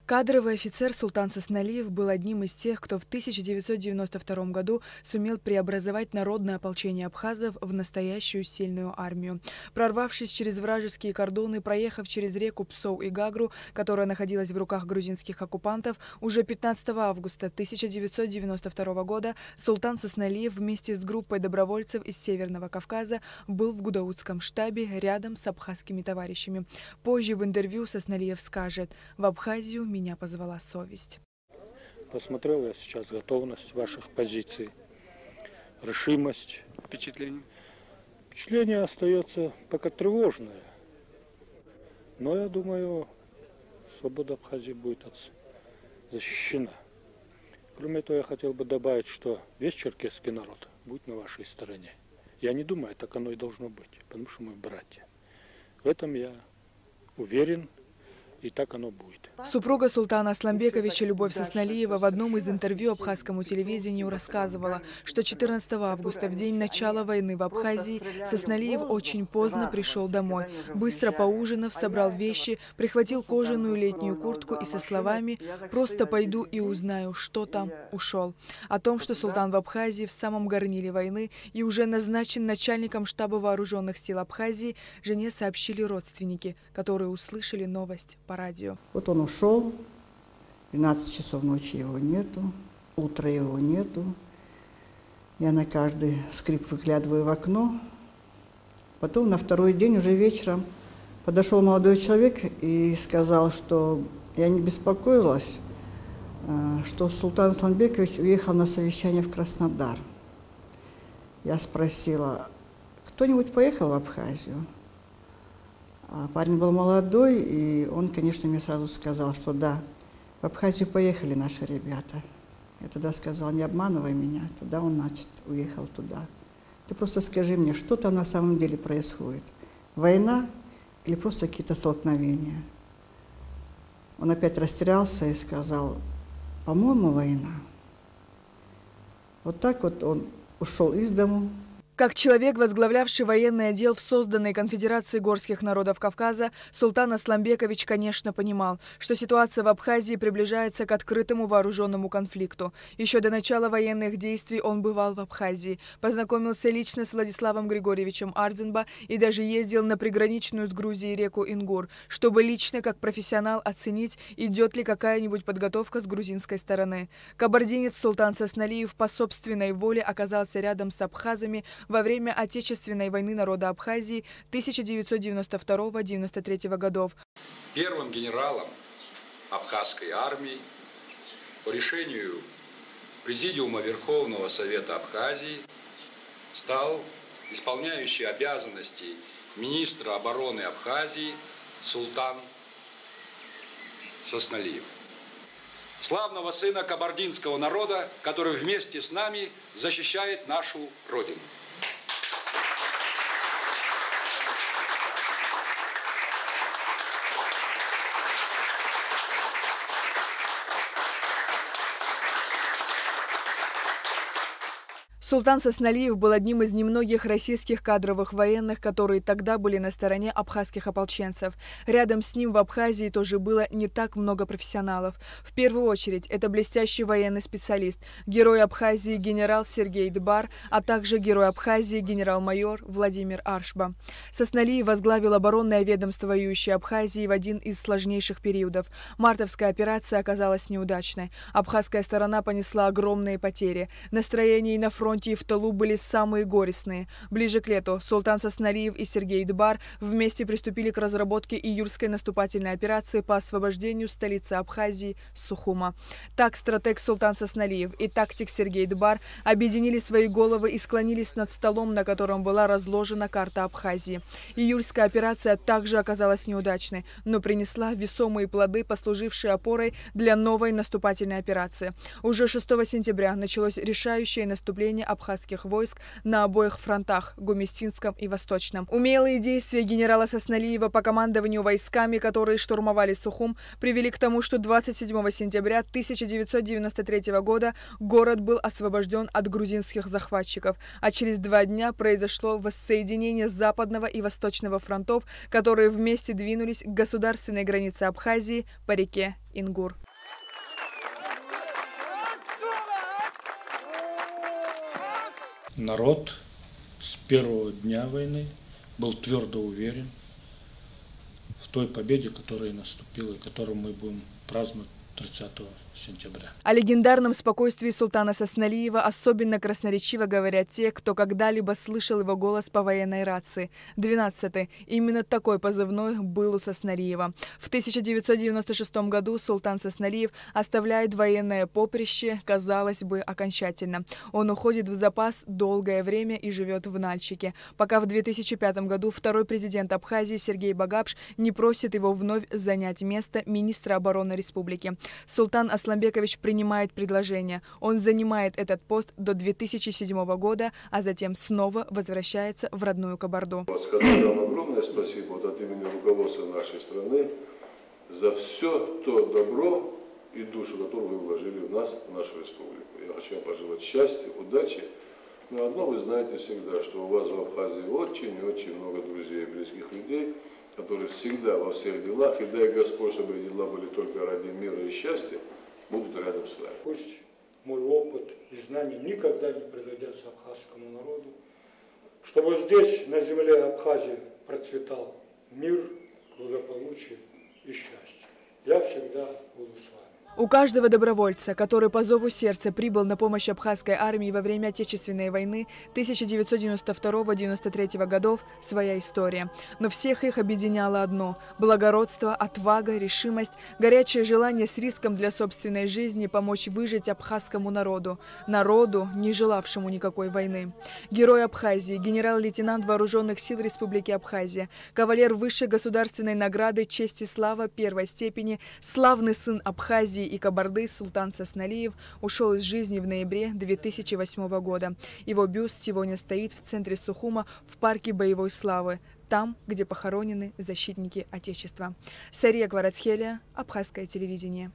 Кадровый офицер Султан Сосналиев был одним из тех, кто в 1992 году сумел преобразовать народное ополчение абхазов в настоящую сильную армию. Прорвавшись через вражеские кордоны, проехав через реку Псоу и Гагру, которая находилась в руках грузинских оккупантов, уже 15 августа 1992 года Султан Сосналиев вместе с группой добровольцев из Северного Кавказа был в Гудаутском штабе рядом с абхазскими товарищами. Позже в интервью Сосналиев скажет: «В Абхазию меня позвала совесть». Посмотрел я сейчас готовность ваших позиций, решимость. Впечатление остается пока тревожное. Но я думаю, свобода Абхазии будет защищена. Кроме этого, я хотел бы добавить, что весь черкесский народ будет на вашей стороне. Я не думаю, так оно и должно быть, потому что мы братья. В этом я уверен. И так оно будет. Супруга Султана Асламбековича Любовь Сосналиева в одном из интервью абхазскому телевидению рассказывала, что 14 августа, в день начала войны в Абхазии, Сосналиев очень поздно пришел домой. Быстро поужинав, собрал вещи, прихватил кожаную летнюю куртку и со словами «просто пойду и узнаю, что там», ушел. О том, что Султан в Абхазии в самом горниле войны и уже назначен начальником штаба вооруженных сил Абхазии, жене сообщили родственники, которые услышали новость по радио. Вот он ушел, 12 часов ночи его нету, утра его нету. Я на каждый скрип выглядываю в окно. Потом на второй день уже вечером подошел молодой человек и сказал, что я не беспокоилась, что Султан Асламбекович уехал на совещание в Краснодар. Я спросила: кто-нибудь поехал в Абхазию? А парень был молодой, и он, конечно, мне сразу сказал, что да, в Абхазию поехали наши ребята. Я тогда сказала: не обманывай меня. Тогда он, значит, уехал туда. Ты просто скажи мне, что там на самом деле происходит? Война или просто какие-то столкновения? Он опять растерялся и сказал: по-моему, война. Вот так вот он ушел из дому. Как человек, возглавлявший военный отдел в созданной Конфедерации горских народов Кавказа, Султан Асламбекович, конечно, понимал, что ситуация в Абхазии приближается к открытому вооруженному конфликту. Еще до начала военных действий он бывал в Абхазии, познакомился лично с Владиславом Григорьевичем Ардзинба и даже ездил на приграничную с Грузией реку Ингур, чтобы лично, как профессионал, оценить, идет ли какая-нибудь подготовка с грузинской стороны. Кабардинец Султан Сосналиев по собственной воле оказался рядом с абхазами во время Отечественной войны народа Абхазии 1992-1993 годов. Первым генералом абхазской армии по решению Президиума Верховного Совета Абхазии стал исполняющий обязанности министра обороны Абхазии Султан Сосналиев. Славного сына кабардинского народа, который вместе с нами защищает нашу Родину. Султан Сосналиев был одним из немногих российских кадровых военных, которые тогда были на стороне абхазских ополченцев. Рядом с ним в Абхазии тоже было не так много профессионалов. В первую очередь это блестящий военный специалист, герой Абхазии генерал Сергей Дбар, а также герой Абхазии генерал-майор Владимир Аршба. Сосналиев возглавил оборонное ведомство воюющей Абхазии в один из сложнейших периодов. Мартовская операция оказалась неудачной. Абхазская сторона понесла огромные потери. Настроение на фронте и в тылу были самые горестные. Ближе к лету Султан Сосналиев и Сергей Дбар вместе приступили к разработке июльской наступательной операции по освобождению столицы Абхазии Сухума. Так стратег Султан Сосналиев и тактик Сергей Дбар объединили свои головы и склонились над столом, на котором была разложена карта Абхазии. Июльская операция также оказалась неудачной, но принесла весомые плоды, послужившие опорой для новой наступательной операции. Уже 6 сентября началось решающее наступление абхазских войск на обоих фронтах – Гуместинском и Восточном. Умелые действия генерала Сосналиева по командованию войсками, которые штурмовали Сухум, привели к тому, что 27 сентября 1993 года город был освобожден от грузинских захватчиков, а через 2 дня произошло воссоединение Западного и Восточного фронтов, которые вместе двинулись к государственной границе Абхазии по реке Ингур. Народ с первого дня войны был твердо уверен в той победе, которая наступила и которую мы будем праздновать 30 сентября. О легендарном спокойствии султана Сосналиева особенно красноречиво говорят те, кто когда-либо слышал его голос по военной рации. 12-й. Именно такой позывной был у Сосналиева. В 1996 году султан Сосналиев оставляет военное поприще, казалось бы, окончательно. Он уходит в запас долгое время и живет в Нальчике, пока в 2005 году второй президент Абхазии Сергей Багапш не просит его вновь занять место министра обороны республики. Султан Асламбекович принимает предложение. Он занимает этот пост до 2007 года, а затем снова возвращается в родную Кабарду. Сказать вам огромное спасибо от имени руководства нашей страны за все то добро и душу, которую вы вложили в нас, в нашу республику. Я хочу вам пожелать счастья, удачи. Но одно вы знаете всегда, что у вас в Абхазии очень-очень много друзей и близких людей, которые всегда во всех делах, и дай Господь, чтобы дела были только ради мира и счастья, будут рядом с вами. Пусть мой опыт и знания никогда не пригодятся абхазскому народу, чтобы здесь, на земле Абхазии, процветал мир, благополучие и счастье. Я всегда буду с вами. У каждого добровольца, который по зову сердца прибыл на помощь абхазской армии во время Отечественной войны 1992-1993 годов, своя история. Но всех их объединяло одно – благородство, отвага, решимость, горячее желание с риском для собственной жизни помочь выжить абхазскому народу, не желавшему никакой войны. Герой Абхазии, генерал-лейтенант Вооруженных сил Республики Абхазия, кавалер высшей государственной награды «Честь и слава» первой степени, славный сын Абхазии и Кабарды султан Сосналиев ушел из жизни в ноябре 2008 года. Его бюст сегодня стоит в центре Сухума в парке боевой славы, там, где похоронены защитники Отечества. Сария Кварацхелия, Абхазское телевидение.